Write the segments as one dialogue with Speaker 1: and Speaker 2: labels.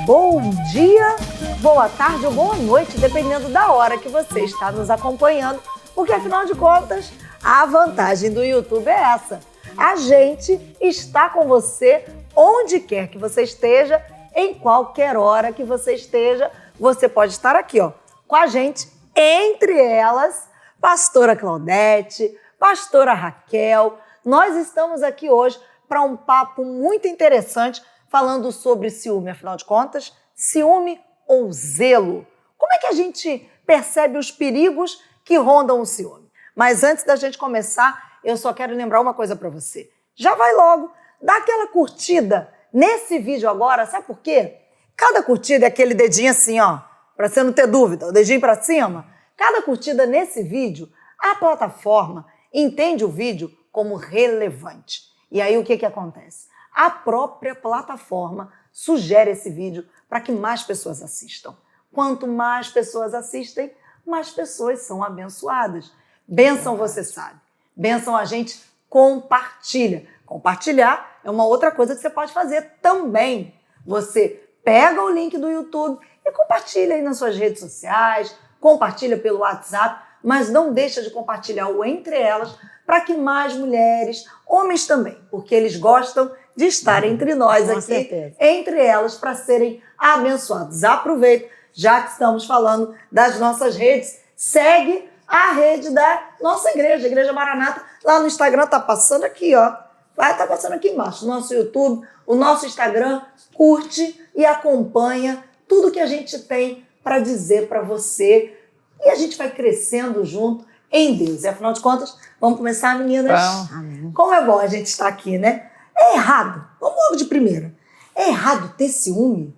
Speaker 1: bom dia, boa tarde ou boa noite, dependendo da hora que você está nos acompanhando, porque afinal de contas, a vantagem do YouTube é essa. A gente está com você onde quer que você esteja, em qualquer hora que você esteja, você pode estar aqui, ó, com a gente, entre elas, pastora Claudete, pastora Raquel. Nós estamos aqui hoje para um papo muito interessante, falando sobre ciúme, afinal de contas, ciúme ou zelo. Como é que a gente percebe os perigos que rondam o ciúme? Mas antes da gente começar, eu só quero lembrar uma coisa para você. Já vai logo, dá aquela curtida nesse vídeo agora, sabe por quê? Cada curtida é aquele dedinho assim, ó, para você não ter dúvida, o dedinho para cima. Cada curtida nesse vídeo, a plataforma entende o vídeo como relevante. E aí o que acontece? A própria plataforma sugere esse vídeo para que mais pessoas assistam. Quanto mais pessoas assistem, mais pessoas são abençoadas. Bênção você sabe. Bênção a gente compartilha. Compartilhar é uma outra coisa que você pode fazer também. Você pega o link do YouTube e compartilha aí nas suas redes sociais, compartilha pelo WhatsApp, mas não deixa de compartilhar o Entre Elas para que mais mulheres, homens também, porque eles gostam de estar entre nós
Speaker 2: com
Speaker 1: aqui,
Speaker 2: certeza,
Speaker 1: entre elas, para serem abençoados. Aproveita, já que estamos falando das nossas redes, segue a rede da nossa igreja, a Igreja Maranata, lá no Instagram, tá passando aqui, ó. Vai estar passando aqui embaixo, o nosso YouTube, o nosso Instagram, curte e acompanha tudo que a gente tem para dizer para você. E a gente vai crescendo junto em Deus. E afinal de contas, vamos começar, meninas?
Speaker 2: Amém.
Speaker 1: Como é bom a gente estar aqui, né? É errado, vamos logo de primeira. É errado ter ciúme?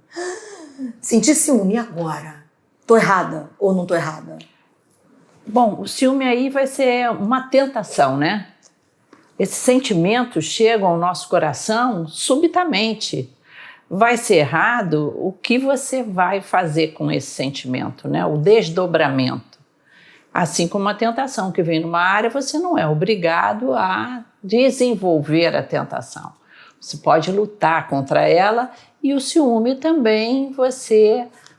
Speaker 1: Sentir ciúme agora. Tô errada ou não tô errada?
Speaker 3: Bom, o ciúme aí vai ser uma tentação, né? Esses sentimentos chegam ao nosso coração subitamente. Vai ser errado o que você vai fazer com esse sentimento, né? O desdobramento. Assim como a tentação que vem numa área, você não é obrigado a desenvolver a tentação. Você pode lutar contra ela e o ciúme também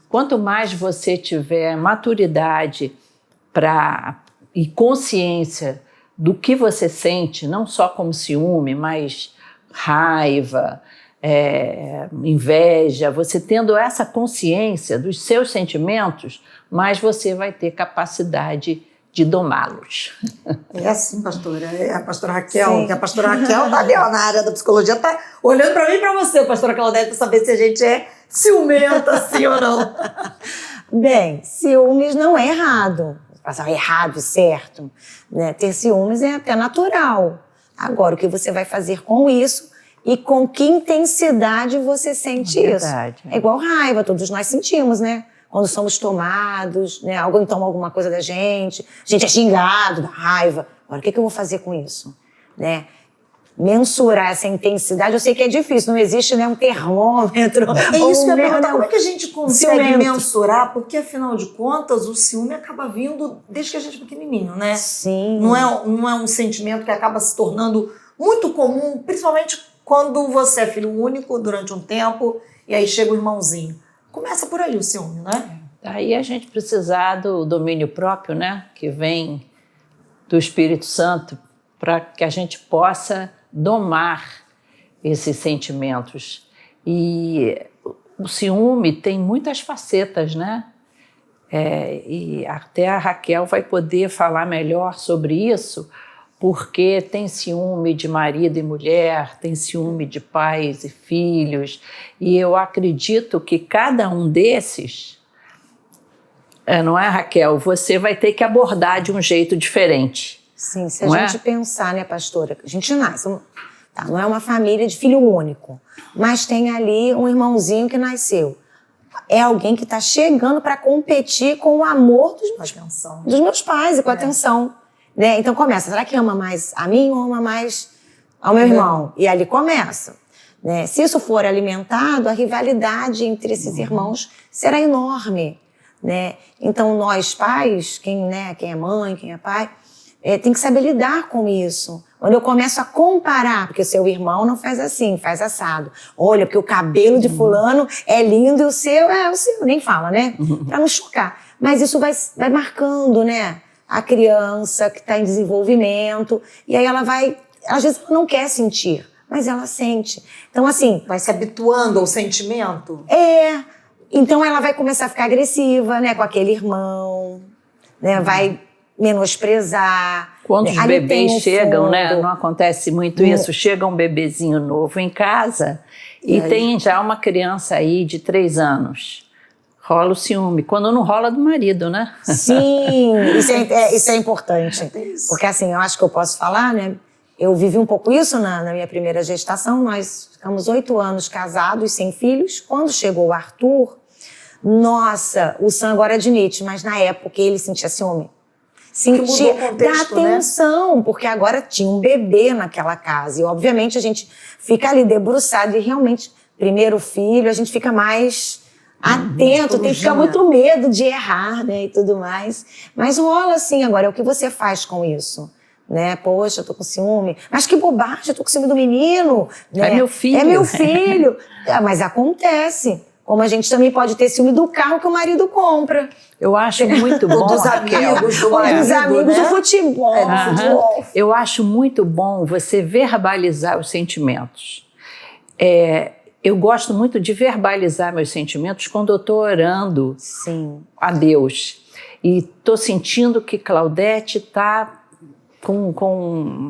Speaker 3: quanto mais você tiver maturidade e consciência do que você sente, não só como ciúme, mas raiva, inveja, você tendo essa consciência dos seus sentimentos, mais você vai ter capacidade de domá-los.
Speaker 1: É assim, pastora. É a pastora Raquel,
Speaker 2: Sim.
Speaker 1: que a pastora Raquel tá ali, ó, na área da psicologia, tá olhando para mim e para você, pastora Claudete, para saber se a gente é ciumenta, sim ou não.
Speaker 2: Bem, ciúmes não é errado. Errado, certo. Né? Ter ciúmes é até natural. Agora, o que você vai fazer com isso e com que intensidade você sente isso? É igual raiva, todos nós sentimos, né? Quando somos tomados, né? Alguém toma alguma coisa da gente, a gente é xingado da raiva. Agora, o que eu vou fazer com isso? Né? Mensurar essa intensidade, eu sei que é difícil, não existe, né, um termômetro.
Speaker 1: É isso que eu ia perguntar,
Speaker 2: né,
Speaker 1: como é que a gente consegue
Speaker 2: ciumento.
Speaker 1: mensurar? Porque, afinal de contas, o ciúme acaba vindo desde que a gente é pequenininho, né?
Speaker 2: Sim.
Speaker 1: Não é um sentimento que acaba se tornando muito comum, principalmente quando você é filho único durante um tempo e aí chega o irmãozinho. Começa por aí o ciúme, né?
Speaker 3: Daí a gente precisar do domínio próprio, né, que vem do Espírito Santo, para que a gente possa domar esses sentimentos. E o ciúme tem muitas facetas, né? E até a Raquel vai poder falar melhor sobre isso, porque tem ciúme de marido e mulher, tem ciúme de pais e filhos, e eu acredito que cada um desses, não é, Raquel? Você vai ter que abordar de um jeito diferente.
Speaker 2: Sim, se a gente pensar, né, pastora, a gente nasce, não é uma família de filho único, mas tem ali um irmãozinho que nasceu. É alguém que está chegando para competir com o amor dos meus pais e com a atenção. Né? Então começa, será que ama mais a mim ou ama mais ao meu irmão? E ali começa. Né? Se isso for alimentado, a rivalidade entre esses irmãos será enorme. Né? Então nós pais, quem é mãe, quem é pai, tem que saber lidar com isso. Quando eu começo a comparar, porque o seu irmão não faz assim, faz assado. Olha, porque o cabelo de fulano é lindo e o seu nem fala, né? Pra não chocar. Mas isso vai marcando, né? A criança que está em desenvolvimento. E aí ela vai... Às vezes ela não quer sentir, mas ela sente. Então, assim...
Speaker 1: Vai se habituando ao sentimento?
Speaker 2: Então ela vai começar a ficar agressiva, né? Com aquele irmão, né? Vai menosprezar.
Speaker 3: Quando os bebês chegam, né?
Speaker 2: fundo.
Speaker 3: Não acontece muito isso. Chega um bebezinho novo em casa e tem já uma criança aí de 3 anos. Rola o ciúme. Quando não rola do marido, né?
Speaker 2: Sim, isso é importante. Porque assim, eu acho que eu posso falar, né? Eu vivi um pouco isso na minha primeira gestação. Nós ficamos 8 anos casados, sem filhos. Quando chegou o Arthur, nossa, o Sam agora admite, mas na época ele sentia ciúme. Sentia da atenção, né? Porque agora tinha um bebê naquela casa. E obviamente a gente fica ali debruçado e realmente, primeiro filho, a gente fica mais atento, tem que ficar muito medo de errar, né, e tudo mais. Mas rola assim agora, é o que você faz com isso? Né? Poxa, eu tô com ciúme. Mas que bobagem, eu tô com ciúme do menino. Né?
Speaker 3: É meu filho.
Speaker 2: É meu filho. Mas acontece. Como a gente também pode ter ciúme do carro que o marido compra.
Speaker 3: Eu acho muito bom,
Speaker 1: dos amigos do marido,
Speaker 2: dos amigos,
Speaker 1: né?
Speaker 2: do futebol.
Speaker 3: Eu acho muito bom você verbalizar os sentimentos. Eu gosto muito de verbalizar meus sentimentos quando eu estou orando a Deus. E estou sentindo que Claudete está com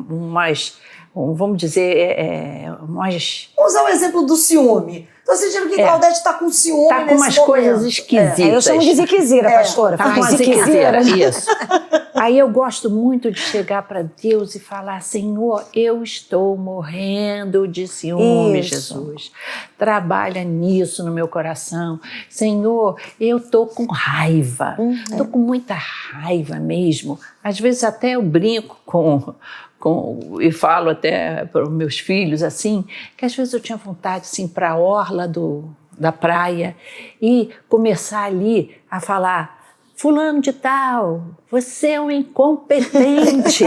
Speaker 3: umas, vamos dizer, umas...
Speaker 1: Vamos usar o exemplo do ciúme. Estou sentindo que Claudete está com ciúme
Speaker 3: Está com umas coisas esquisitas.
Speaker 2: Eu chamo de ziquezira, pastora.
Speaker 3: Está com uma ziquezira, isso. Aí eu gosto muito de chegar para Deus e falar, Senhor, eu estou morrendo de ciúme, Jesus. Trabalha nisso no meu coração. Senhor, eu estou com raiva. Estou com muita raiva mesmo. Às vezes até eu brinco e falo até para os meus filhos assim, que às vezes eu tinha vontade assim, para a orla da praia e começar ali a falar, fulano de tal, você é um incompetente.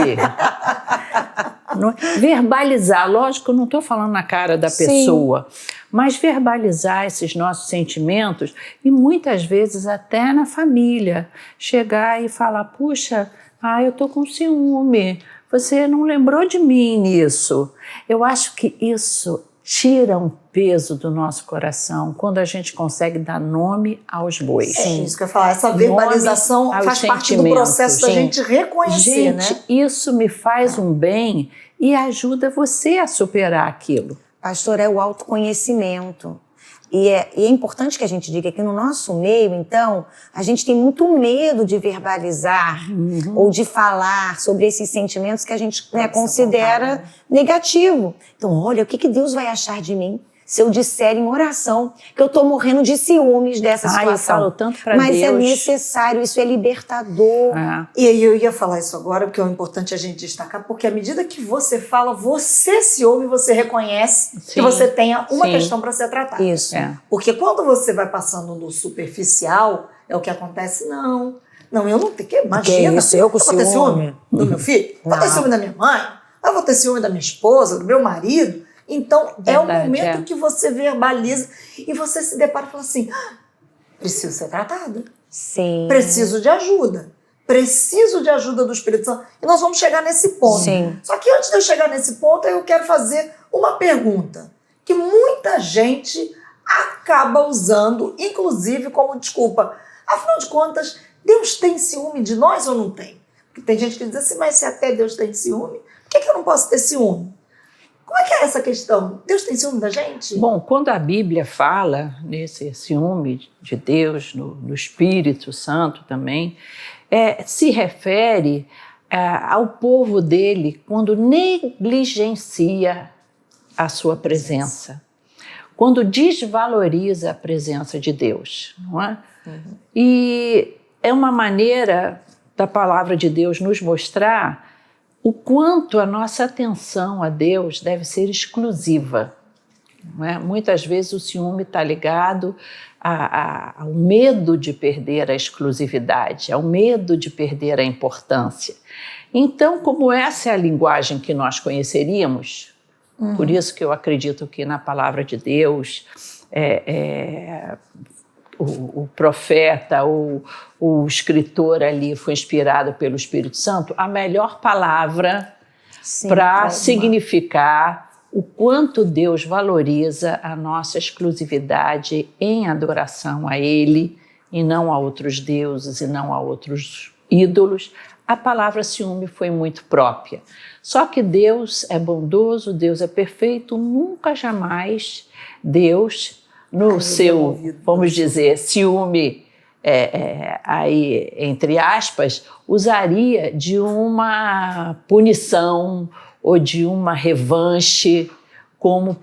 Speaker 3: Verbalizar, lógico que eu não estou falando na cara da pessoa, mas verbalizar esses nossos sentimentos e muitas vezes até na família, chegar e falar, puxa, eu estou com ciúme, você não lembrou de mim nisso. Eu acho que isso tira um peso do nosso coração quando a gente consegue dar nome aos bois.
Speaker 1: É isso que eu ia falar. Essa verbalização faz parte do processo da gente reconhecer, né?
Speaker 3: Gente, isso me faz um bem e ajuda você a superar aquilo.
Speaker 2: Pastor, é o autoconhecimento. E é importante que a gente diga que no nosso meio, então, a gente tem muito medo de verbalizar ou de falar sobre esses sentimentos que a gente considera negativo. Então, olha, o que Deus vai achar de mim se eu disser em oração que eu estou morrendo de ciúmes dessa situação?
Speaker 3: Eu falo tanto para Deus.
Speaker 2: Mas é necessário, isso é libertador.
Speaker 1: E aí eu ia falar isso agora, porque é importante a gente destacar, porque à medida que você fala, você se ouve, você reconhece que você tenha uma questão para ser tratada.
Speaker 2: Isso.
Speaker 1: Porque quando você vai passando no superficial, é o que acontece, não, eu não tenho que, imagina,
Speaker 2: que isso? Eu
Speaker 1: vou ter ciúme do meu filho, vou ter ciúme da minha mãe, eu vou ter ciúme da minha esposa, do meu marido. Então, é o momento que você verbaliza e você se depara e fala assim, preciso ser tratada.
Speaker 2: Sim.
Speaker 1: Preciso de ajuda. Preciso de ajuda do Espírito Santo. E nós vamos chegar nesse ponto.
Speaker 2: Sim.
Speaker 1: Só que antes de eu chegar nesse ponto, eu quero fazer uma pergunta que muita gente acaba usando, inclusive como desculpa. Afinal de contas, Deus tem ciúme de nós ou não tem? Porque tem gente que diz assim, mas se até Deus tem ciúme, por que eu não posso ter ciúme? Como é que é essa questão? Deus tem ciúme da gente?
Speaker 3: Bom, quando a Bíblia fala nesse ciúme de Deus, no Espírito Santo também, se refere ao povo dele quando negligencia a sua presença, quando desvaloriza a presença de Deus, não é? E é uma maneira da palavra de Deus nos mostrar o quanto a nossa atenção a Deus deve ser exclusiva. não é? Muitas vezes o ciúme está ligado ao medo de perder a exclusividade, ao medo de perder a importância. Então, como essa é a linguagem que nós conheceríamos, por isso que eu acredito que na palavra de Deus, o profeta, o escritor ali foi inspirado pelo Espírito Santo, a melhor palavra para significar o quanto Deus valoriza a nossa exclusividade em adoração a Ele e não a outros deuses e não a outros ídolos. A palavra ciúme foi muito própria. Só que Deus é bondoso, Deus é perfeito, nunca jamais Deus, no seu, vamos dizer, ciúme, aí, entre aspas, usaria de uma punição ou de uma revanche, como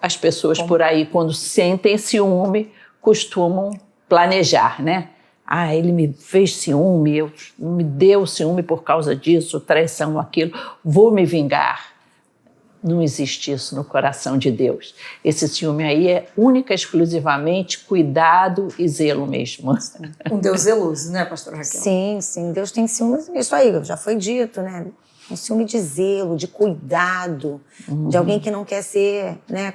Speaker 3: as pessoas por aí, quando sentem ciúme, costumam planejar, né? Ah, ele me fez ciúme, me deu ciúme por causa disso, traição, aquilo, vou me vingar. Não existe isso no coração de Deus. Esse ciúme aí é única, exclusivamente cuidado e zelo mesmo.
Speaker 1: Um Deus zeloso, né, pastora Raquel?
Speaker 2: Sim, Deus tem ciúme, isso aí, já foi dito, né? Um ciúme de zelo, de cuidado, de alguém que não quer ser, né?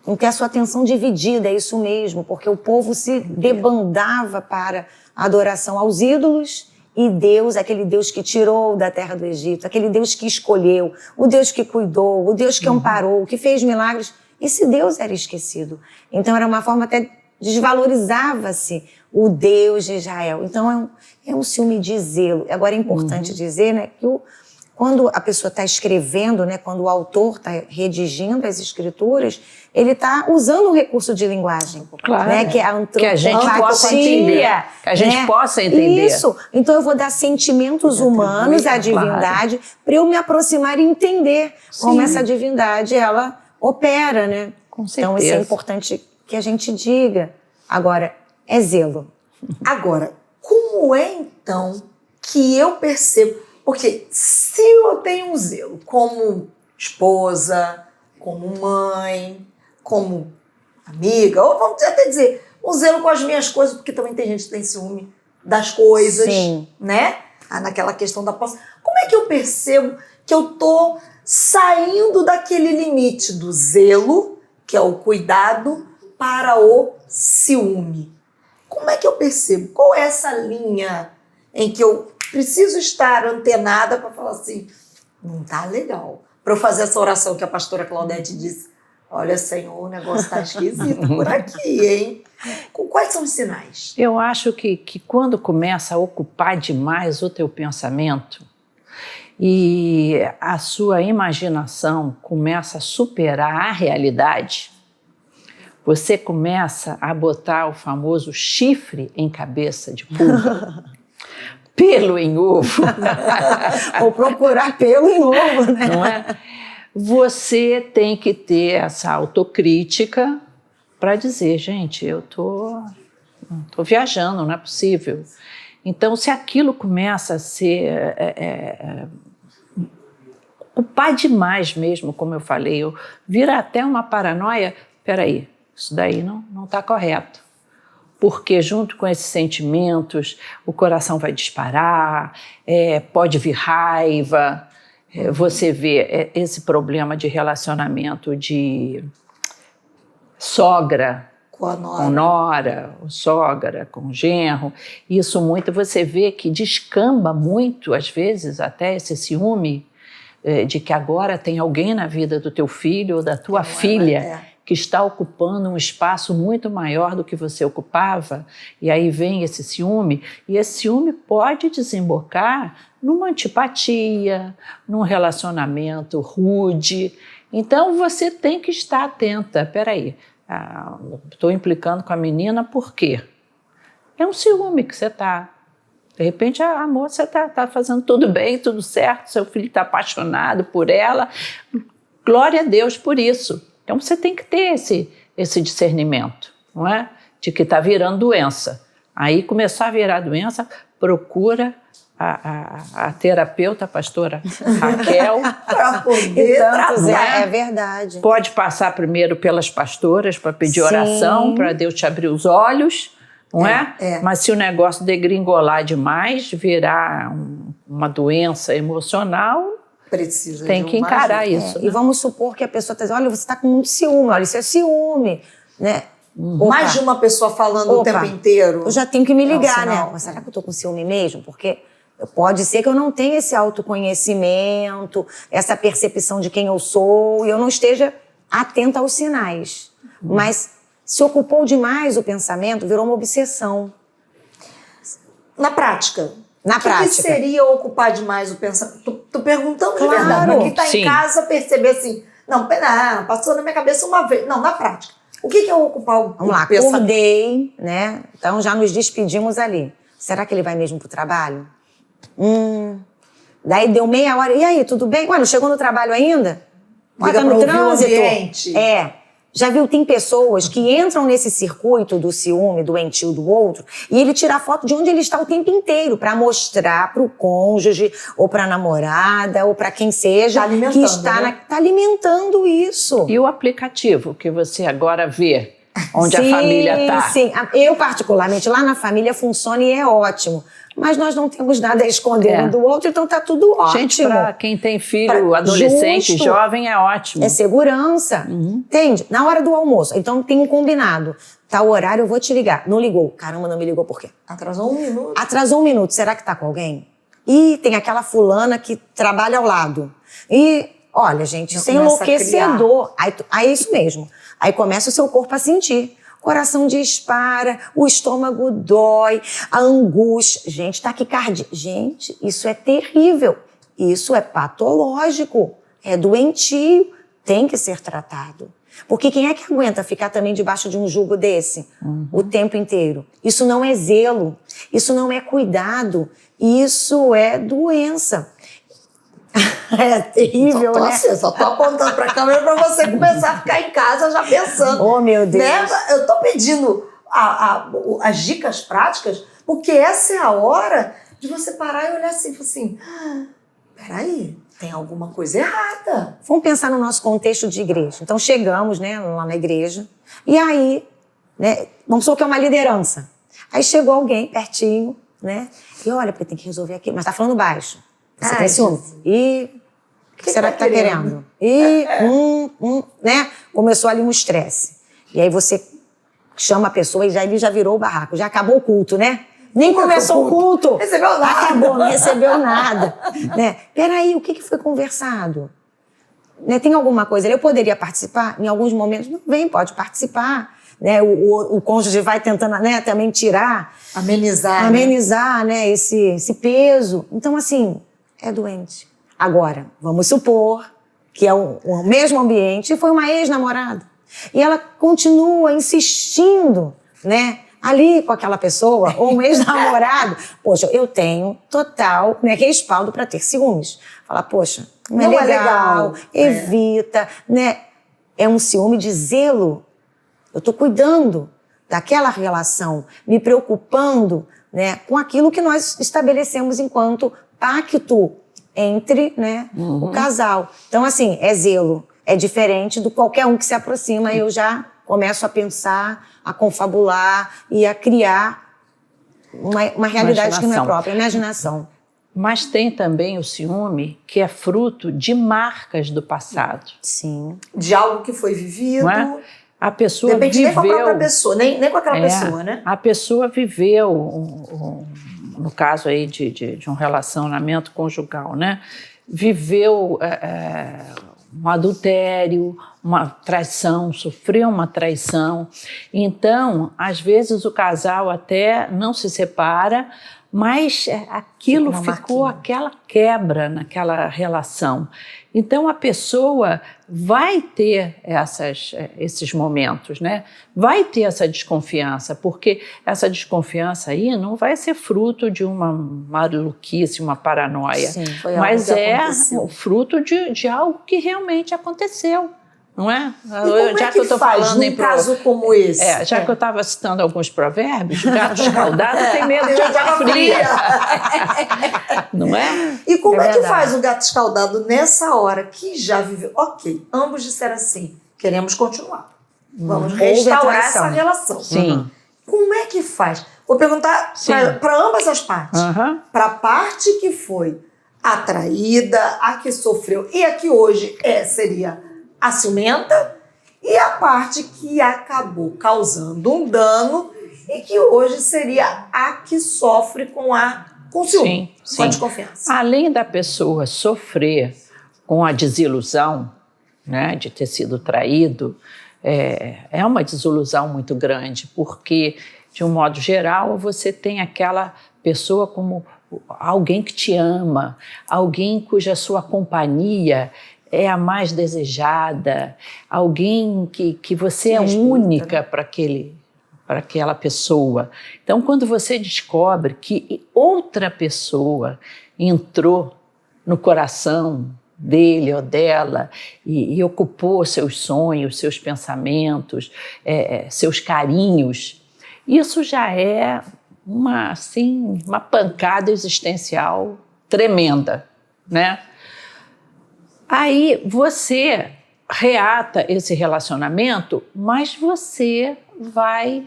Speaker 2: Não quer a sua atenção dividida, é isso mesmo, porque o povo se debandava para a adoração aos ídolos e Deus, aquele Deus que tirou da terra do Egito, aquele Deus que escolheu, o Deus que cuidou, o Deus que amparou, que fez milagres, esse Deus era esquecido. Então era uma forma até, desvalorizava-se o Deus de Israel. Então é um ciúme de zelo. Agora é importante dizer, né, que quando a pessoa está escrevendo, né, quando o autor está redigindo as escrituras, ele está usando um recurso de linguagem,
Speaker 3: claro,
Speaker 2: né, que é a antropofagia.
Speaker 3: Que a gente possa entender. Que a gente possa entender.
Speaker 2: Isso. Então eu vou dar sentimentos humanos à divindade para eu me aproximar e entender como essa divindade ela opera, né?
Speaker 3: Com certeza.
Speaker 2: Então isso é importante que a gente diga. Agora, é zelo.
Speaker 1: Agora, como é então que eu percebo? Porque se eu tenho um zelo como esposa, como mãe, como amiga, ou vamos até dizer, um zelo com as minhas coisas, porque também tem gente que tem ciúme das coisas, né? Naquela questão da posse. Como é que eu percebo que eu tô saindo daquele limite do zelo, que é o cuidado, para o ciúme? Como é que eu percebo? Qual é essa linha em que eu preciso estar antenada para falar assim, não tá legal. Para eu fazer essa oração que a pastora Claudete disse, olha, Senhor, o negócio tá esquisito por aqui, hein? Quais são os sinais?
Speaker 3: Eu acho que quando começa a ocupar demais o teu pensamento e a sua imaginação começa a superar a realidade, você começa a botar o famoso chifre em cabeça de pulga. Pelo em ovo.
Speaker 2: Ou procurar pelo em ovo, né?
Speaker 3: Não é? Você tem que ter essa autocrítica para dizer, gente, eu tô viajando, não é possível. Então, se aquilo começa a ser ocupar demais mesmo, como eu falei, vira até uma paranoia, peraí, isso daí não está correto. Porque junto com esses sentimentos, o coração vai disparar, pode vir raiva. Você vê esse problema de relacionamento de sogra com nora, sogra com genro. Isso muito, você vê que descamba muito, às vezes, até esse ciúme de que agora tem alguém na vida do teu filho ou da tua filha que está ocupando um espaço muito maior do que você ocupava, e aí vem esse ciúme, e esse ciúme pode desembocar numa antipatia, num relacionamento rude. Então você tem que estar atenta. Peraí, estou implicando com a menina por quê? É um ciúme que você está. De repente a moça está fazendo tudo bem, tudo certo, seu filho está apaixonado por ela, glória a Deus por isso. Então você tem que ter esse discernimento, não é? De que está virando doença. Aí começar a virar doença, procura a terapeuta, a pastora Raquel,
Speaker 1: Para poder trabalhar.
Speaker 2: É verdade.
Speaker 3: pode passar primeiro pelas pastoras para pedir
Speaker 2: Sim.
Speaker 3: oração, para Deus te abrir os olhos, não é?
Speaker 1: É.
Speaker 3: Mas se o negócio degringolar demais, virar uma doença emocional,
Speaker 1: Precisa
Speaker 3: tem
Speaker 1: de
Speaker 3: que
Speaker 1: uma
Speaker 3: encarar
Speaker 1: ajuda.
Speaker 3: isso.
Speaker 2: E vamos supor que a pessoa está dizendo, olha, você está com muito ciúme, olha, isso é ciúme, né? Opa,
Speaker 1: Mais de uma pessoa falando o
Speaker 2: Opa.
Speaker 1: tempo inteiro.
Speaker 2: eu já tenho que me ligar,
Speaker 1: Não,
Speaker 2: né?
Speaker 1: sinal.
Speaker 2: Mas será que eu estou com ciúme mesmo? Porque pode ser que eu não tenha esse autoconhecimento, essa percepção de quem eu sou, e eu não esteja atenta aos sinais. Mas se ocupou demais o pensamento, virou uma obsessão.
Speaker 1: Na prática.
Speaker 2: Na
Speaker 1: O que
Speaker 2: prática.
Speaker 1: seria ocupar demais o pensamento? Tô perguntando de
Speaker 2: Claro.
Speaker 1: verdade. Mas quem tá
Speaker 3: Sim.
Speaker 1: em casa perceber assim, não, passou na minha cabeça uma vez. Não, na prática. O que é ocupar o
Speaker 2: Vamos lá,
Speaker 1: pensamento?
Speaker 2: acordei, né? Então já nos despedimos ali. Será que ele vai mesmo pro trabalho? Daí deu meia hora. E aí, tudo bem? Ué, não chegou no trabalho ainda? Ué,
Speaker 1: Liga
Speaker 2: tá no
Speaker 1: pra ouvir o
Speaker 2: trânsito.
Speaker 1: ambiente.
Speaker 2: É. Já viu, tem pessoas que entram nesse circuito do ciúme, doentio do outro, e ele tira foto de onde ele está o tempo inteiro para mostrar pro cônjuge, ou pra namorada, ou para quem seja,
Speaker 1: Tá alimentando,
Speaker 2: que está
Speaker 1: né?
Speaker 2: tá alimentando isso.
Speaker 3: E o aplicativo que você agora vê, onde
Speaker 2: Sim,
Speaker 3: a família está.
Speaker 2: Sim, eu particularmente, lá na família funciona e é ótimo. Mas nós não temos nada a esconder um do outro, então tá tudo ótimo.
Speaker 3: Gente, para quem tem filho,
Speaker 2: Pra-
Speaker 3: adolescente,
Speaker 2: justo.
Speaker 3: jovem, é ótimo.
Speaker 2: É segurança, entende? Na hora do almoço, então tem um combinado. Tá o horário, eu vou te ligar. Não ligou. Caramba, não me ligou por quê?
Speaker 1: Atrasou 1 minuto.
Speaker 2: Atrasou 1 minuto, será que tá com alguém? E tem aquela fulana que trabalha ao lado. E, olha, gente,
Speaker 1: Já
Speaker 2: isso é
Speaker 1: começa a
Speaker 2: enlouquecedor. Aí é isso mesmo. Aí começa o seu corpo a sentir. Coração dispara, o estômago dói, a angústia. Gente, taquicardia. Gente, isso é terrível. Isso é patológico. É doentio. Tem que ser tratado. Porque quem é que aguenta ficar também debaixo de um jugo desse o tempo inteiro? Isso não é zelo. Isso não é cuidado. Isso é doença. É terrível,
Speaker 1: Só tô
Speaker 2: né?
Speaker 1: assim, só tô apontando pra câmera pra você começar a ficar em casa já pensando.
Speaker 2: Oh, meu Deus.
Speaker 1: Né? Eu tô pedindo as dicas práticas, porque essa é a hora de você parar e olhar assim, peraí, tem alguma coisa errada.
Speaker 2: Vamos pensar no nosso contexto de igreja. Então chegamos, né, lá na igreja, e aí, né, vamos supor que é uma liderança. Aí chegou alguém pertinho, né, e olha, porque tem que resolver aquilo, mas tá falando baixo. Você
Speaker 1: Ai,
Speaker 2: tem ciúme?
Speaker 1: Jesus.
Speaker 2: E o que será que tá querendo? E, né, começou ali um estresse. E aí você chama a pessoa e ele já virou o barraco, já acabou o culto, né? Nem começou o culto.
Speaker 1: Recebeu nada.
Speaker 2: Acabou, não recebeu nada. Né? Peraí, o que foi conversado? Né, tem alguma coisa ali? Eu poderia participar? Em alguns momentos, não vem, pode participar. Né? O cônjuge vai tentando, né, também tirar,
Speaker 1: Amenizar.
Speaker 2: né, esse peso. Então, assim, é doente. Agora, vamos supor que é o mesmo ambiente e foi uma ex-namorada. E ela continua insistindo, né, ali com aquela pessoa, ou um ex-namorado. Poxa, eu tenho total, né, respaldo para ter ciúmes. Falar, poxa, não é legal, evita, né? É um ciúme de zelo. Eu estou cuidando daquela relação, me preocupando, né, com aquilo que nós estabelecemos enquanto pacto entre, né, o casal. Então, assim, é zelo. É diferente do qualquer um que se aproxima. Eu já começo a pensar, a confabular e a criar uma realidade que não é própria, imaginação.
Speaker 3: Mas tem também o ciúme que é fruto de marcas do passado.
Speaker 2: Sim.
Speaker 1: De algo que foi vivido.
Speaker 3: Não é? A pessoa
Speaker 1: Depende
Speaker 3: viveu...
Speaker 1: nem com a própria pessoa, nem com aquela pessoa, né?
Speaker 3: A pessoa viveu, no caso aí de um relacionamento conjugal, né? Viveu um adultério, uma traição, sofreu uma traição. Então, às vezes o casal até não se separa, mas aquilo ficou aquela quebra naquela relação. Então a pessoa vai ter esses momentos, né? Vai ter essa desconfiança, porque essa desconfiança aí não vai ser fruto de uma maluquice, uma paranoia,
Speaker 2: Sim,
Speaker 3: mas é o fruto de algo que realmente aconteceu. não é?
Speaker 1: Já que eu estou falando em caso como esse.
Speaker 3: Já que eu estava citando alguns provérbios, gato escaldado tem medo de água fria. Não é?
Speaker 1: E como é que faz o gato escaldado nessa hora que já viveu? Ok, ambos disseram assim, queremos continuar. Vamos restaurar essa relação.
Speaker 3: Sim.
Speaker 1: Como é que faz? Vou perguntar para ambas as partes. Para a parte que foi atraída, a que sofreu e a que hoje seria a ciumenta, e a parte que acabou causando um dano e que hoje seria a que sofre com ciúme, com a desconfiança.
Speaker 3: Além da pessoa sofrer com a desilusão, né, de ter sido traído, é uma desilusão muito grande, porque, de um modo geral, você tem aquela pessoa como alguém que te ama, alguém cuja sua companhia é a mais desejada, alguém que você é única para aquela pessoa. Então, quando você descobre que outra pessoa entrou no coração dele ou dela e ocupou seus sonhos, seus pensamentos, seus carinhos, isso já é uma pancada existencial tremenda, né? Aí você reata esse relacionamento, mas você vai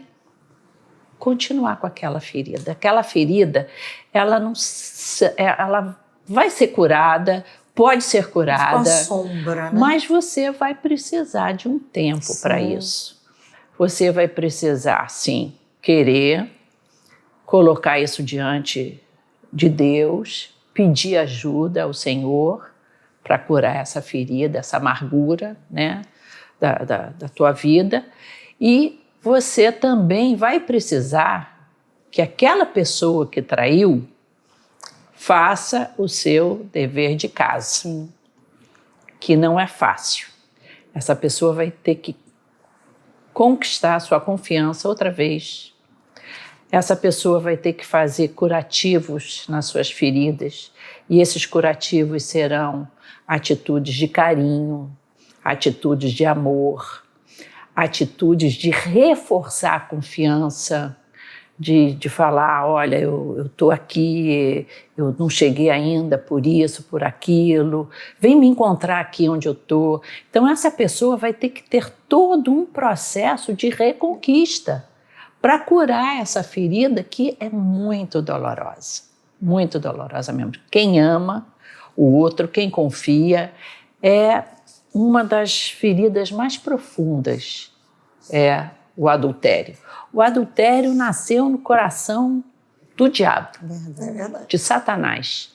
Speaker 3: continuar com aquela ferida. Aquela ferida, ela vai ser curada, pode ser curada,
Speaker 1: com a sombra, né?
Speaker 3: Mas você vai precisar de um tempo para isso. Você vai precisar, sim, querer colocar isso diante de Deus, pedir ajuda ao Senhor para curar essa ferida, essa amargura, né, da tua vida. E você também vai precisar que aquela pessoa que traiu faça o seu dever de casa, que não é fácil. Essa pessoa vai ter que conquistar a sua confiança outra vez. Essa pessoa vai ter que fazer curativos nas suas feridas, e esses curativos serão atitudes de carinho, atitudes de amor, atitudes de reforçar a confiança, de falar, olha, eu estou aqui, eu não cheguei ainda por isso, por aquilo, vem me encontrar aqui onde eu estou. Então essa pessoa vai ter que ter todo um processo de reconquista para curar essa ferida que é muito dolorosa mesmo. Quem ama o outro, quem confia, é uma das feridas mais profundas, é o adultério. O adultério nasceu no coração do diabo, de Satanás,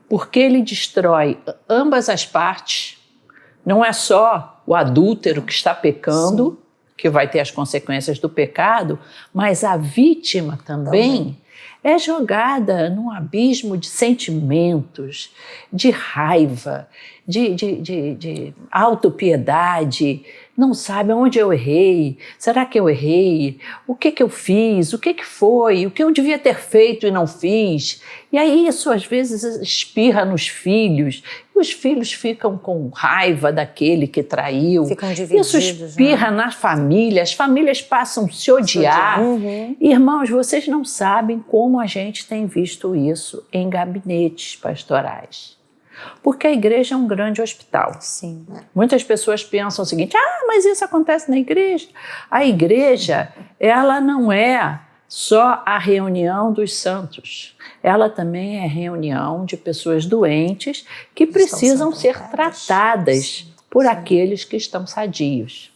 Speaker 3: porque ele destrói ambas as partes. Não é só o adúltero que está pecando, que vai ter as consequências do pecado, mas a vítima também é jogada num abismo de sentimentos, de raiva, de autopiedade. Não sabe onde eu errei, será que eu errei? O que eu fiz? O que foi? O que eu devia ter feito e não fiz? E aí isso às vezes espirra nos filhos, e os filhos ficam com raiva daquele que traiu.
Speaker 2: Ficam divididos.
Speaker 3: Isso espirra na família, as famílias passam a se odiar. Irmãos, vocês não sabem como a gente tem visto isso em gabinetes pastorais. Porque a igreja é um grande hospital.
Speaker 2: Sim.
Speaker 3: Muitas pessoas pensam o seguinte, mas isso acontece na igreja. A igreja, ela não é só a reunião dos santos. Ela também é reunião de pessoas doentes que precisam ser tratadas por aqueles que estão sadios.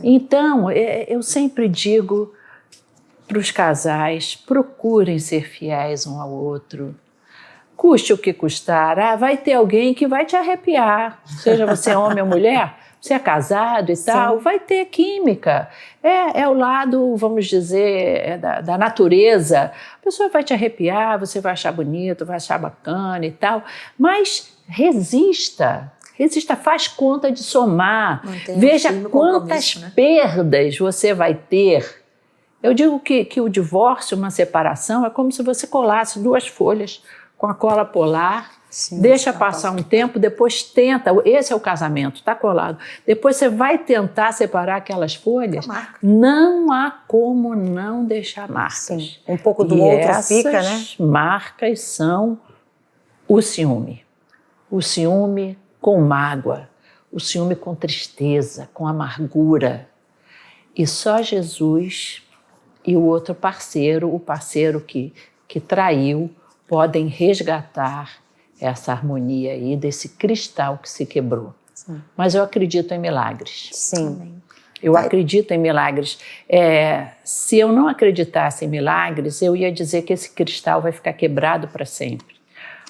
Speaker 3: Então, eu sempre digo para os casais, procurem ser fiéis um ao outro. Custe o que custar, vai ter alguém que vai te arrepiar, seja você homem ou mulher, você é casado e tal, vai ter química, é o lado, vamos dizer, da natureza, a pessoa vai te arrepiar, você vai achar bonito, vai achar bacana e tal, mas resista, faz conta de somar, veja quantas perdas você vai ter. Eu digo que o divórcio, uma separação, é como se você colasse duas folhas com a cola polar
Speaker 2: Sim,
Speaker 3: Deixa passar um tempo, depois tenta. Esse é o casamento, está colado. Depois você vai tentar separar aquelas folhas. Não há como não deixar marcas.
Speaker 2: Sim. Um pouco do outro fica, né?
Speaker 3: Essas marcas são o ciúme. O ciúme com mágoa. O ciúme com tristeza, com amargura. E só Jesus e o outro parceiro, o parceiro que traiu, podem resgatar essa harmonia aí desse cristal que se quebrou. Sim. Mas eu acredito em milagres.
Speaker 2: Sim.
Speaker 3: Eu acredito em milagres. Se eu não acreditasse em milagres, eu ia dizer que esse cristal vai ficar quebrado para sempre.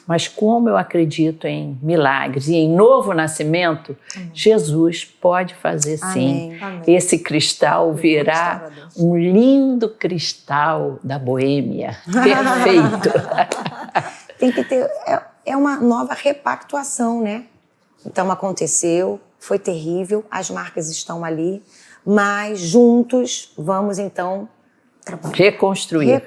Speaker 3: Mas como eu acredito em milagres e em novo nascimento, Jesus pode fazer sim. Esse cristal virar um lindo cristal da Boêmia. Perfeito.
Speaker 2: Tem que ter... É uma nova repactuação, né? Então aconteceu, foi terrível, as marcas estão ali, mas juntos vamos então reconstruir.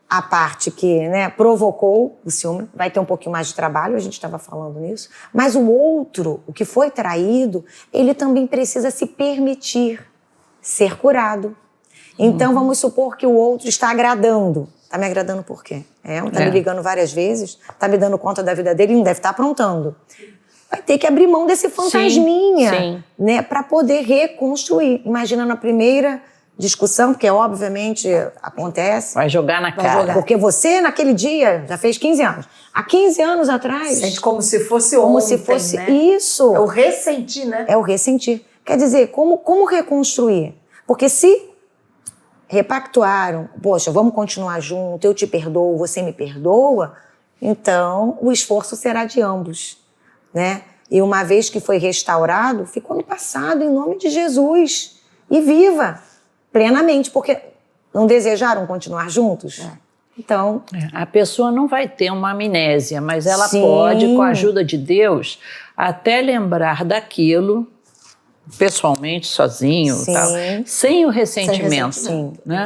Speaker 2: A parte que, né, provocou o ciúme vai ter um pouquinho mais de trabalho, a gente estava falando nisso, mas o outro, o que foi traído, ele também precisa se permitir ser curado. Então vamos supor que o outro está agradando. Tá me agradando por quê? Tá me ligando várias vezes, tá me dando conta da vida dele, ele não deve estar aprontando. Vai ter que abrir mão desse fantasminha, né, para poder reconstruir. Imagina na primeira discussão, porque obviamente acontece.
Speaker 3: Vai jogar na cara.
Speaker 2: Porque você, naquele dia, já fez 15 anos. Há 15 anos atrás...
Speaker 1: Sente como se fosse ontem, como se fosse, né?
Speaker 2: Isso.
Speaker 1: É o ressentir, né?
Speaker 2: É o ressentir. Quer dizer, como reconstruir? Porque se repactuaram, poxa, vamos continuar junto, eu te perdoo, você me perdoa, então o esforço será de ambos, né? E uma vez que foi restaurado, ficou no passado, em nome de Jesus. E viva plenamente, porque não desejaram continuar juntos? Então...
Speaker 3: A pessoa não vai ter uma amnésia, mas ela pode, com a ajuda de Deus, até lembrar daquilo... pessoalmente, sozinho, tal, sem o ressentimento. Né?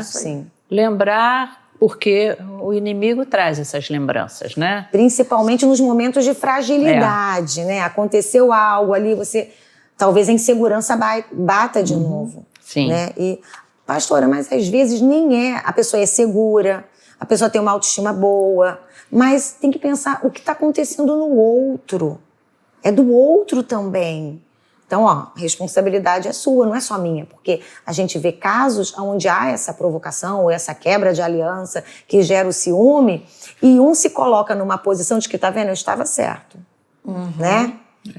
Speaker 3: Lembrar, porque o inimigo traz essas lembranças, né?
Speaker 2: Principalmente nos momentos de fragilidade, né? Aconteceu algo ali, você talvez a insegurança bata de novo.
Speaker 3: Sim.
Speaker 2: Né? E, pastora, mas às vezes nem a pessoa é segura, a pessoa tem uma autoestima boa, mas tem que pensar o que está acontecendo no outro. É do outro também. Então, a responsabilidade é sua, não é só minha, porque a gente vê casos onde há essa provocação ou essa quebra de aliança que gera o ciúme e um se coloca numa posição de que, tá vendo, eu estava certo, né?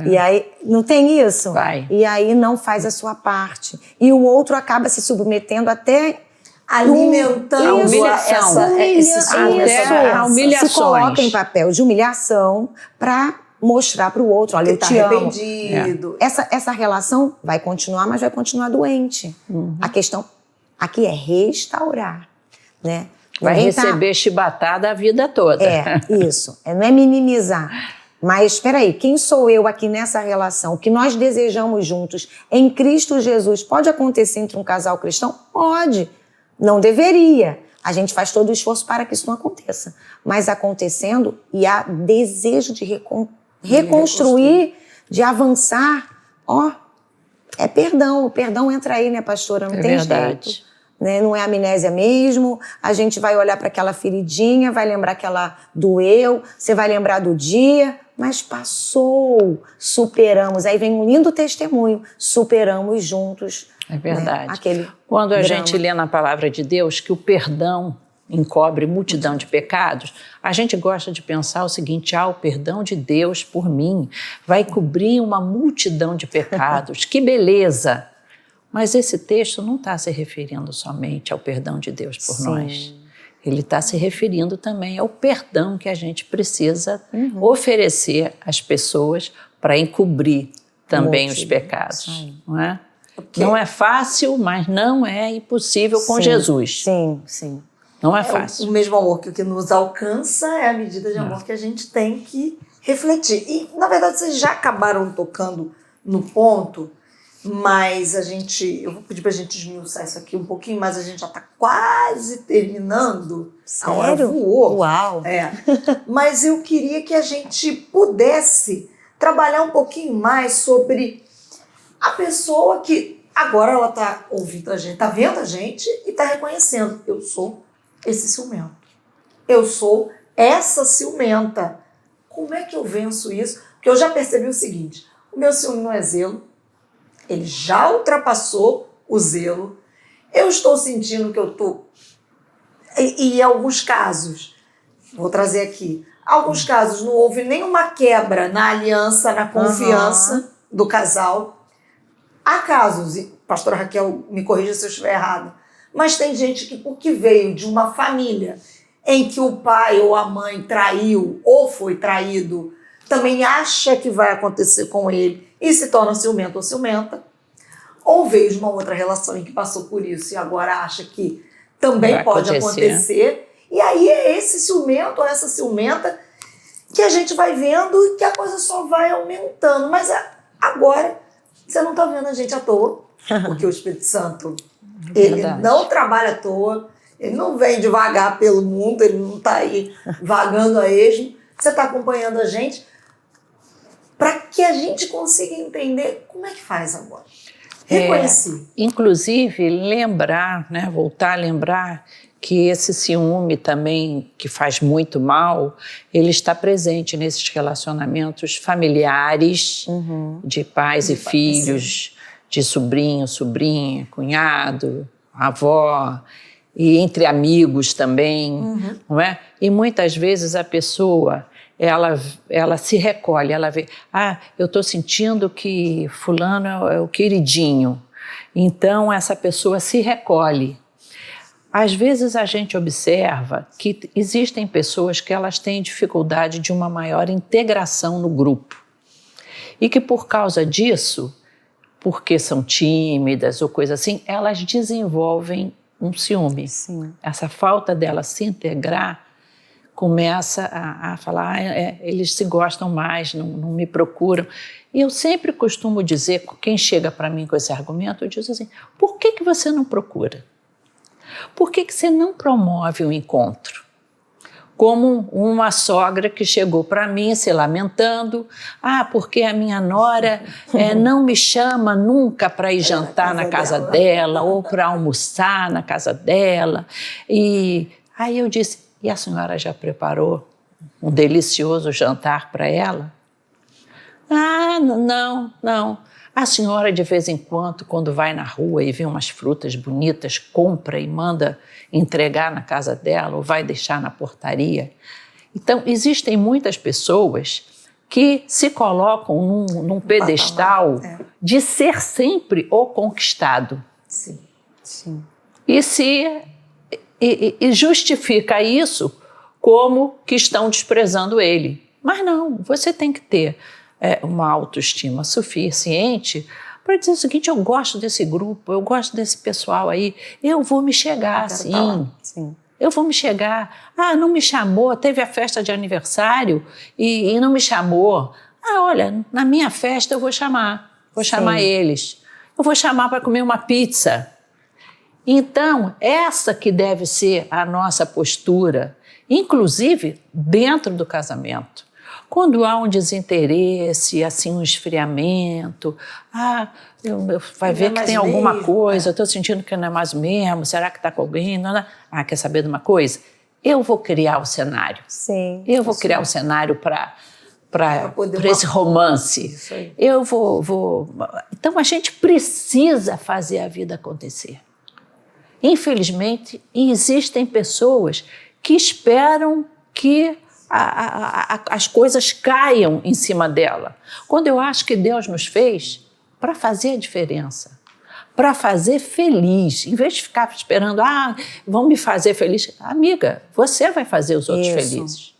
Speaker 2: E aí, não tem isso? E aí não faz a sua parte. E o outro acaba se submetendo até...
Speaker 1: alimentando
Speaker 3: a humilhação.
Speaker 1: A humilhação.
Speaker 2: Se coloca em papel de humilhação para... mostrar para o outro, olha, eu te amo.
Speaker 1: Arrependido.
Speaker 2: Essa relação vai continuar, mas vai continuar doente. A questão aqui é restaurar, né?
Speaker 3: Vai receber chibatada a vida toda.
Speaker 2: Isso. Não é minimizar. Mas, espera aí, quem sou eu aqui nessa relação? O que nós desejamos juntos em Cristo Jesus pode acontecer entre um casal cristão? Pode. Não deveria. A gente faz todo o esforço para que isso não aconteça. Mas acontecendo, e há desejo de reconstruir, de avançar, é perdão. O perdão entra aí, né, pastora? Não tem jeito. Né? Não é amnésia mesmo. A gente vai olhar para aquela feridinha, vai lembrar que ela doeu, você vai lembrar do dia, mas passou, superamos. Aí vem um lindo testemunho, superamos juntos.
Speaker 3: É verdade.
Speaker 2: Né?
Speaker 3: Quando a gente lê na palavra de Deus que o perdão encobre multidão de pecados, a gente gosta de pensar o seguinte: o perdão de Deus por mim vai cobrir uma multidão de pecados, que beleza! Mas esse texto não está se referindo somente ao perdão de Deus por nós. Ele está se referindo também ao perdão que a gente precisa oferecer às pessoas para encobrir também os pecados. Não é? Não é fácil, mas não é impossível com Jesus.
Speaker 2: Sim.
Speaker 3: Não é fácil.
Speaker 1: O mesmo amor que o que nos alcança é a medida de amor que a gente tem que refletir. E, na verdade, vocês já acabaram tocando no ponto mas eu vou pedir pra gente esmiuçar isso aqui um pouquinho, mas a gente já tá quase terminando.
Speaker 2: Sério?
Speaker 1: A hora voou.
Speaker 2: Uau!
Speaker 1: Mas eu queria que a gente pudesse trabalhar um pouquinho mais sobre a pessoa que agora ela tá ouvindo a gente, tá vendo a gente e tá reconhecendo. Eu sou esse ciumento. Eu sou essa ciumenta. Como é que eu venço isso? Porque eu já percebi o seguinte, o meu ciúme não é zelo, ele já ultrapassou o zelo, eu estou sentindo que eu estou... E em alguns casos, vou trazer aqui, alguns casos não houve nenhuma quebra na aliança, na confiança do casal. Há casos, e a pastora Raquel me corrija se eu estiver errada, mas tem gente que, porque veio de uma família em que o pai ou a mãe traiu ou foi traído, também acha que vai acontecer com ele e se torna ciumento ou ciumenta, ou veio de uma outra relação em que passou por isso e agora acha que também pode acontecer. E aí é esse ciumento ou essa ciumenta que a gente vai vendo e que a coisa só vai aumentando. Mas agora você não está vendo a gente à toa, porque o Espírito Santo ele não trabalha à toa, ele não vem devagar pelo mundo, ele não está aí vagando a esmo. Você está acompanhando a gente para que a gente consiga entender como é que faz agora. Reconhecer.
Speaker 3: Inclusive, lembrar, né, voltar a lembrar que esse ciúme também, que faz muito mal, ele está presente nesses relacionamentos familiares, de pais e filhos, de sobrinho, sobrinha, cunhado, avó, e entre amigos também, não é? E muitas vezes a pessoa... Ela se recolhe, ela vê, eu estou sentindo que fulano é o queridinho, então essa pessoa se recolhe. Às vezes a gente observa que existem pessoas que elas têm dificuldade de uma maior integração no grupo e que por causa disso, porque são tímidas ou coisa assim, elas desenvolvem um ciúme.
Speaker 2: Sim.
Speaker 3: Essa falta dela se integrar começa a falar, eles se gostam mais, não me procuram. E eu sempre costumo dizer, quem chega para mim com esse argumento, eu digo assim, por que você não procura? Por que você não promove um encontro? Como uma sogra que chegou para mim se lamentando, porque a minha nora não me chama nunca para ir jantar na casa dela ou para almoçar na casa dela. E aí eu disse, e a senhora já preparou um delicioso jantar para ela? Não. A senhora, de vez em quando vai na rua e vê umas frutas bonitas, compra e manda entregar na casa dela ou vai deixar na portaria. Então, existem muitas pessoas que se colocam num pedestal de ser sempre o conquistado.
Speaker 1: Sim.
Speaker 3: E justifica isso como que estão desprezando ele. Mas não, você tem que ter uma autoestima suficiente para dizer o seguinte, eu gosto desse grupo, eu gosto desse pessoal aí, eu vou me chegar, sim. Eu vou me chegar. Não me chamou, teve a festa de aniversário e não me chamou. Olha, na minha festa eu vou chamar eles. Eu vou chamar para comer uma pizza. Então, essa que deve ser a nossa postura, inclusive dentro do casamento. Quando há um desinteresse, assim, um esfriamento, vai ver que tem alguma coisa, eu estou sentindo que não é mais mesmo, será que está com alguém? Não. Quer saber de uma coisa? Eu vou criar o cenário.
Speaker 2: Sim.
Speaker 3: Eu vou criar o cenário para esse romance.
Speaker 1: Isso aí.
Speaker 3: Eu vou... Então, a gente precisa fazer a vida acontecer. Infelizmente, existem pessoas que esperam que as coisas caiam em cima dela. Quando eu acho que Deus nos fez para fazer a diferença, para fazer feliz, em vez de ficar esperando, vão me fazer feliz. Amiga, você vai fazer os outros felizes.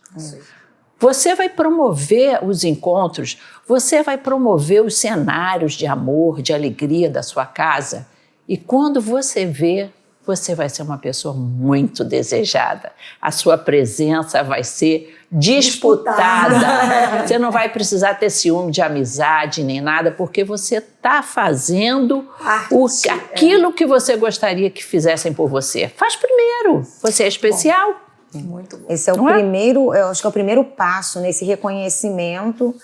Speaker 3: Você vai promover os encontros, você vai promover os cenários de amor, de alegria da sua casa. E quando você vê, você vai ser uma pessoa muito desejada. A sua presença vai ser disputada. Você não vai precisar ter ciúme de amizade nem nada, porque você está fazendo aquilo que você gostaria que fizessem por você. Faz primeiro. Você é especial.
Speaker 1: Muito bom.
Speaker 2: Esse é o primeiro, eu acho que é o primeiro passo nesse reconhecimento.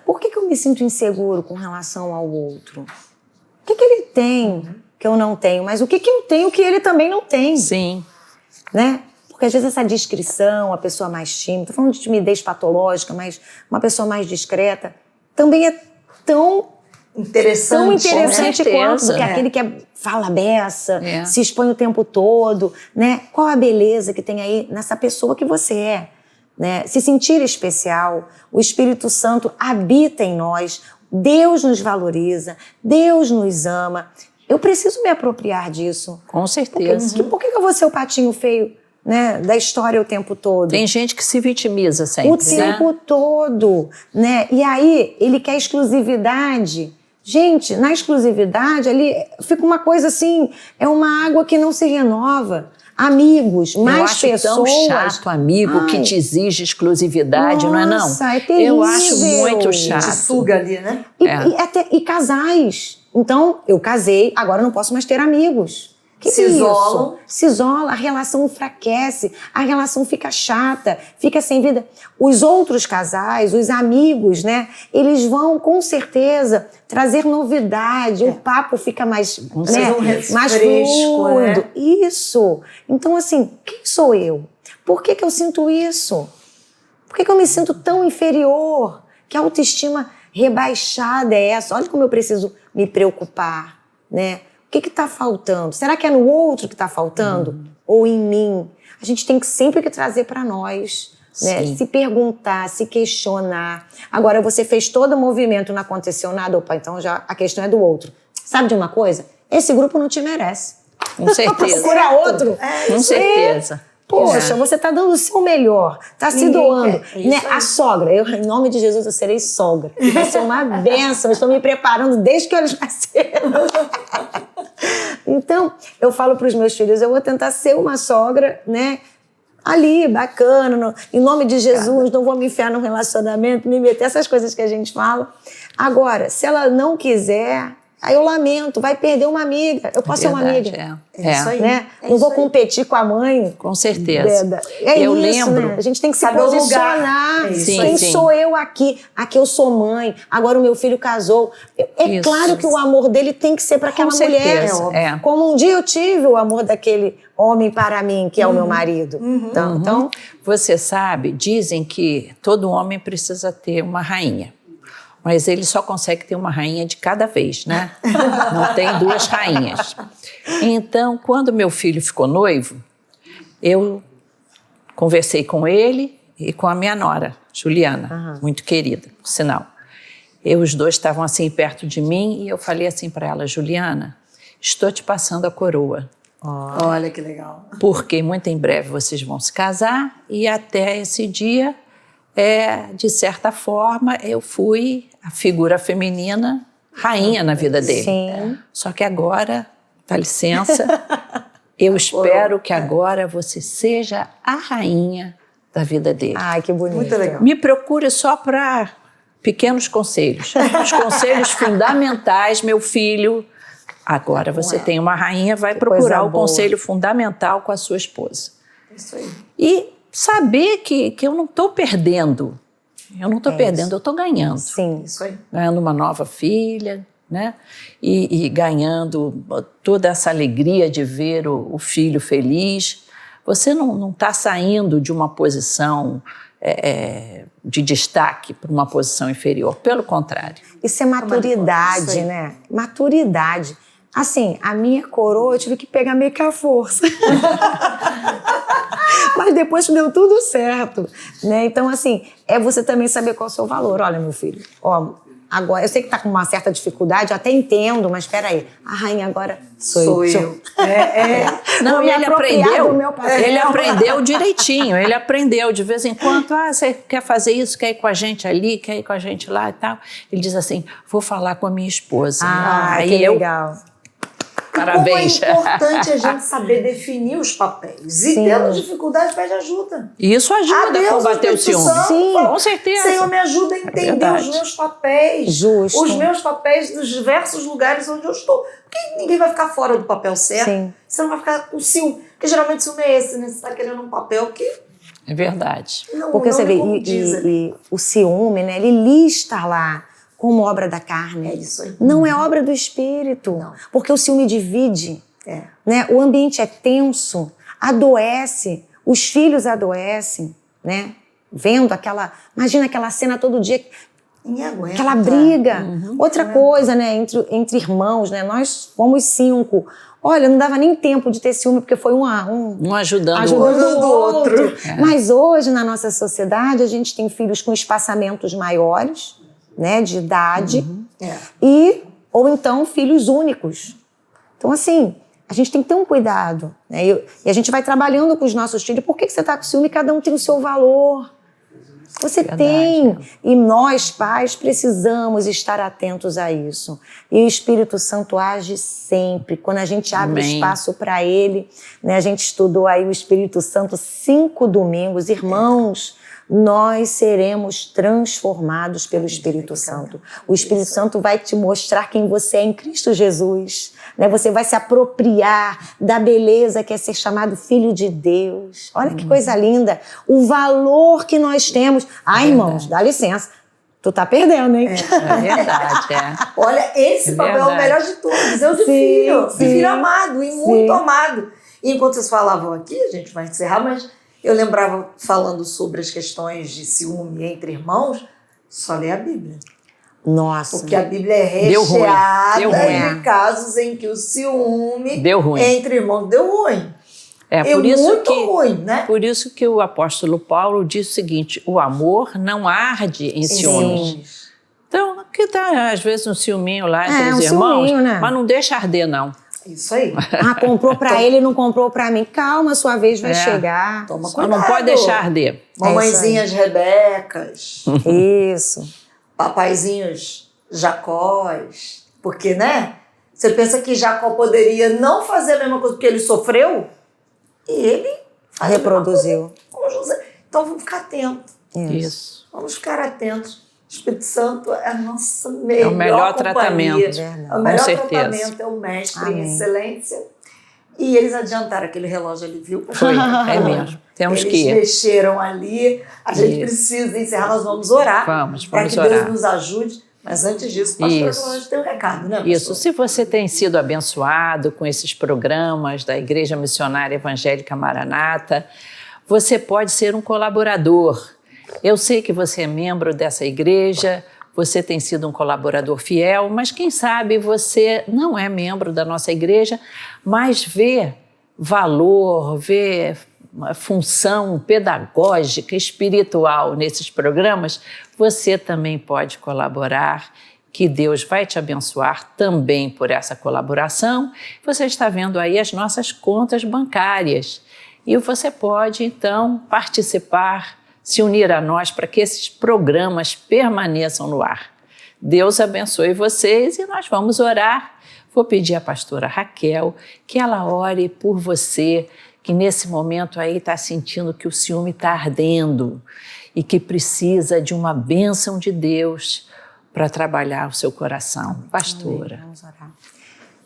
Speaker 2: Por que eu me sinto inseguro com relação ao outro? O que ele tem que eu não tenho? Mas o que eu tenho que ele também não tem?
Speaker 3: Sim.
Speaker 2: Né? Porque às vezes essa discrição, a pessoa mais tímida, estou falando de timidez patológica, mas uma pessoa mais discreta, também é tão interessante quanto do que aquele que fala beça, se expõe o tempo todo, né? Qual a beleza que tem aí nessa pessoa que você é, né? Se sentir especial, o Espírito Santo habita em nós, Deus nos valoriza, Deus nos ama. Eu preciso me apropriar disso.
Speaker 3: Com certeza.
Speaker 2: Por que eu vou ser o patinho feio, né, da história o tempo todo?
Speaker 3: Tem gente que se vitimiza sempre,
Speaker 2: o tempo todo, né? E aí ele quer exclusividade. Gente, na exclusividade ali fica uma coisa assim, é uma água que não se renova. Amigos, mais pessoas.
Speaker 3: Eu acho tão chato amigo que te exige exclusividade, não é não?
Speaker 2: Nossa, é terrível.
Speaker 3: Eu acho muito chato.
Speaker 1: Te suga ali, né?
Speaker 2: E casais. Então, eu casei, agora eu não posso mais ter amigos.
Speaker 1: Se isolam.
Speaker 2: Se isola, a relação enfraquece, a relação fica chata, fica sem vida. Os outros casais, os amigos, né? Eles vão, com certeza, trazer novidade, o papo fica mais, mais fluido. Né? Isso. Então, assim, quem sou eu? Por que eu sinto isso? Por que eu me sinto tão inferior? Que autoestima rebaixada é essa? Olha como eu preciso me preocupar, né? O que está faltando? Será que é no outro que está faltando? Ou em mim? A gente tem que sempre trazer para nós, né? Se perguntar, se questionar. Agora, você fez todo o movimento, não aconteceu nada, opa, então já a questão é do outro. Sabe de uma coisa? Esse grupo não te merece.
Speaker 3: Com certeza.
Speaker 2: Procura outro.
Speaker 3: Com certeza.
Speaker 2: Poxa, você está dando o seu melhor, está se doando. Né? A sogra, em nome de Jesus, eu serei sogra. Vai ser uma bênção, eu estou me preparando desde que eles nasceram. Então, eu falo para os meus filhos, eu vou tentar ser uma sogra, né? Ali, bacana, em nome de Jesus, não vou me enfiar num relacionamento, me meter, essas coisas que a gente fala. Agora, se ela não quiser, aí eu lamento, vai perder uma amiga. Eu posso ser uma amiga.
Speaker 1: É isso aí.
Speaker 2: Né? Não vou competir com a mãe.
Speaker 3: Com certeza.
Speaker 2: Eu lembro. Né? A gente tem que se posicionar. Quem sou eu aqui? Aqui eu sou mãe, agora o meu filho casou. É claro que o amor dele tem que ser para aquela mulher. Como um dia eu tive o amor daquele homem para mim, que é o meu marido. Então,
Speaker 3: você sabe, dizem que todo homem precisa ter uma rainha. Mas ele só consegue ter uma rainha de cada vez, né? Não tem duas rainhas. Então, quando meu filho ficou noivo, eu conversei com ele e com a minha nora, Juliana, muito querida, por sinal. Os dois estavam assim perto de mim e eu falei assim para ela, Juliana, estou te passando a coroa.
Speaker 1: Olha que legal.
Speaker 3: Porque muito em breve vocês vão se casar e até esse dia, de certa forma, eu fui a figura feminina rainha na vida dele.
Speaker 2: Sim.
Speaker 3: Só que agora, dá licença, eu espero que agora você seja a rainha da vida dele.
Speaker 2: Ai, que bonito.
Speaker 1: Muito legal.
Speaker 3: Me procure só para pequenos conselhos. Os conselhos fundamentais, meu filho. Agora você tem uma rainha, vai procurar o conselho fundamental com a sua esposa.
Speaker 1: Isso aí.
Speaker 3: E saber que eu não estou perdendo. Eu não estou perdendo, eu estou ganhando.
Speaker 2: Sim.
Speaker 1: Isso aí.
Speaker 3: Ganhando uma nova filha, né? E ganhando toda essa alegria de ver o filho feliz. Você não está saindo de uma posição de destaque para uma posição inferior. Pelo contrário.
Speaker 2: Isso é maturidade, né? Maturidade. Assim, a minha coroa eu tive que pegar meio que a força. Mas depois deu tudo certo, né? Então, assim, você também saber qual é o seu valor. Olha, meu filho, agora, eu sei que tá com uma certa dificuldade, eu até entendo, mas espera aí, a rainha agora sou eu.
Speaker 3: Não, e ele aprendeu direitinho, ele aprendeu de vez em quando, você quer fazer isso, quer ir com a gente ali, quer ir com a gente lá e tal. Ele diz assim, vou falar com a minha esposa.
Speaker 2: Aí que legal.
Speaker 3: Parabéns.
Speaker 1: E como é importante a gente saber definir os papéis. E tendo dificuldade, pede ajuda.
Speaker 3: E isso ajuda a combater o ciúme.
Speaker 1: Sim,
Speaker 3: com certeza.
Speaker 1: Senhor, me ajuda a entender os meus papéis.
Speaker 2: Justo.
Speaker 1: Os meus papéis dos diversos lugares onde eu estou. Porque ninguém vai ficar fora do papel certo.
Speaker 2: Sim.
Speaker 1: Você não vai ficar com ciúme. Porque geralmente o ciúme é esse, né? Você está querendo um papel que...
Speaker 3: É verdade.
Speaker 2: Porque
Speaker 1: não
Speaker 2: você vê,
Speaker 1: condiz,
Speaker 2: e o ciúme, né? Ele lista lá como obra da carne.
Speaker 1: É isso aí.
Speaker 2: Não é obra do espírito.
Speaker 1: Não.
Speaker 2: Porque o ciúme divide.
Speaker 1: É.
Speaker 2: Né? O ambiente é tenso, adoece, os filhos adoecem, né? Vendo aquela... Imagina aquela cena todo dia,
Speaker 1: Ninguém aguenta.
Speaker 2: aquela briga. Outra coisa, né? Entre irmãos, né? Nós fomos 5. Olha, não dava nem tempo de ter ciúme, porque foi um
Speaker 3: ajudando o
Speaker 2: o outro.
Speaker 1: É.
Speaker 2: Mas hoje, na nossa sociedade, a gente tem filhos com espaçamentos maiores, né? De idade.
Speaker 1: É.
Speaker 2: Ou então filhos únicos. Então, assim, a gente tem que ter um cuidado, né? E a gente vai trabalhando com os nossos filhos. Por que você está com ciúme? Cada um tem o seu valor. Você tem. E nós, pais, precisamos estar atentos a isso. E o Espírito Santo age sempre. Quando a gente abre espaço para ele, né? A gente estudou aí o Espírito Santo 5 domingos. Irmãos, nós seremos transformados pelo Espírito Santo. O Espírito Santo vai te mostrar quem você é em Cristo Jesus. Né? Você vai se apropriar da beleza que é ser chamado filho de Deus. Olha que coisa linda. O valor que nós temos. Irmãos, dá licença. Tu tá perdendo, hein?
Speaker 3: É verdade,
Speaker 1: Olha, esse papel é o melhor de todos. É o de filho. De filho amado e muito amado. E enquanto vocês falavam aqui, a gente vai encerrar, mas eu lembrava, falando sobre as questões de ciúme entre irmãos, só ler a Bíblia.
Speaker 2: Nossa.
Speaker 1: Porque a Bíblia é recheada de casos em que o ciúme entre irmãos deu ruim.
Speaker 3: Por isso
Speaker 1: muito ruim, né?
Speaker 3: Por isso que o apóstolo Paulo diz o seguinte: o amor não arde em ciúmes. Então, que tá às vezes um ciúminho lá entre os irmãos,
Speaker 2: né?
Speaker 3: Mas não deixa arder, não.
Speaker 1: Isso aí.
Speaker 2: Comprou pra ele e não comprou pra mim. Calma, sua vez vai chegar.
Speaker 1: Toma
Speaker 3: Só
Speaker 1: cuidado.
Speaker 3: não pode deixar arder.
Speaker 1: Mamãezinhas Rebecas.
Speaker 2: Isso.
Speaker 1: Papaizinhos Jacós. Porque, né? Você pensa que Jacó poderia não fazer a mesma coisa porque ele sofreu? E ele
Speaker 2: reproduziu.
Speaker 1: Com José. Então vamos ficar atentos.
Speaker 3: Isso.
Speaker 1: Vamos ficar atentos. O Espírito Santo é a nossa melhor
Speaker 3: o melhor
Speaker 1: companhia.
Speaker 3: tratamento.
Speaker 1: O melhor
Speaker 3: com certeza.
Speaker 1: tratamento é o mestre em excelência. E eles adiantaram aquele relógio ali, viu?
Speaker 3: Foi, é mesmo. Temos que ir.
Speaker 1: Eles mexeram ali. A gente precisa encerrar, nós vamos orar.
Speaker 3: Vamos
Speaker 1: para que
Speaker 3: orar.
Speaker 1: Deus nos ajude. Mas antes disso, o pastor Solange tem um recado, né, pastor?
Speaker 3: Isso. Se você tem sido abençoado com esses programas da Igreja Missionária Evangélica Maranata, você pode ser um colaborador. Eu sei que você é membro dessa igreja, você tem sido um colaborador fiel, mas quem sabe você não é membro da nossa igreja, mas vê valor, vê função pedagógica, espiritual nesses programas, você também pode colaborar, que Deus vai te abençoar também por essa colaboração. Você está vendo aí as nossas contas bancárias e você pode, então, participar, se unir a nós para que esses programas permaneçam no ar. Deus abençoe vocês e nós vamos orar. Vou pedir à pastora Raquel que ela ore por você, que nesse momento aí está sentindo que o ciúme está ardendo e que precisa de uma bênção de Deus para trabalhar o seu coração. Pastora.
Speaker 2: Vamos orar.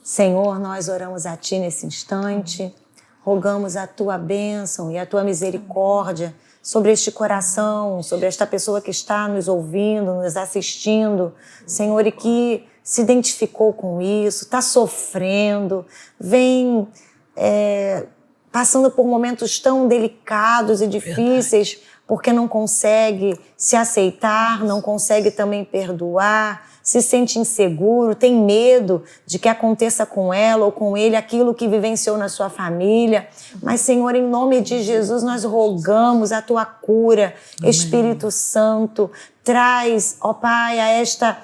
Speaker 2: Senhor, nós oramos a Ti nesse instante, rogamos a Tua bênção e a Tua misericórdia sobre este coração, sobre esta pessoa que está nos ouvindo, nos assistindo, Senhor, e que se identificou com isso, está sofrendo, vem passando por momentos tão delicados e difíceis, porque não consegue se aceitar, não consegue também perdoar, se sente inseguro, tem medo de que aconteça com ela ou com ele aquilo que vivenciou na sua família. Mas, Senhor, em nome de Jesus, nós rogamos a Tua cura. Amém. Espírito Santo, traz, ó Pai, a esta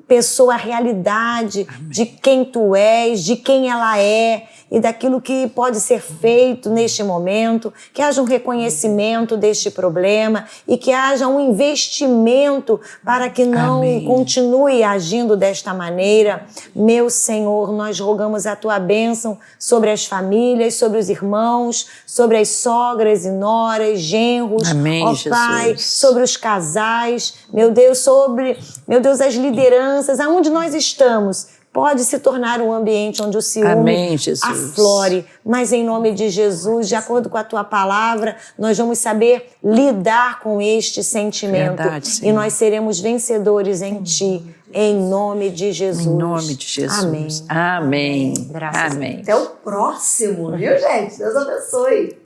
Speaker 2: pessoa a realidade de quem Tu és, de quem ela é, e daquilo que pode ser feito neste momento, que haja um reconhecimento deste problema e que haja um investimento para que não continue agindo desta maneira. Meu Senhor, nós rogamos a tua bênção sobre as famílias, sobre os irmãos, sobre as sogras e noras, genros,
Speaker 3: Amém,
Speaker 2: ó Pai, sobre os casais, meu Deus, sobre, meu Deus, as lideranças, aonde nós estamos, pode se tornar um ambiente onde o ciúme aflore, mas em nome de Jesus, de acordo com a tua palavra, nós vamos saber lidar com este sentimento.
Speaker 3: Verdade,
Speaker 2: e nós seremos vencedores em ti, em nome de Jesus.
Speaker 3: Em nome de Jesus.
Speaker 2: Amém.
Speaker 3: Amém.
Speaker 2: Graças a
Speaker 3: Amém.
Speaker 1: Até o próximo, viu, gente? Deus abençoe.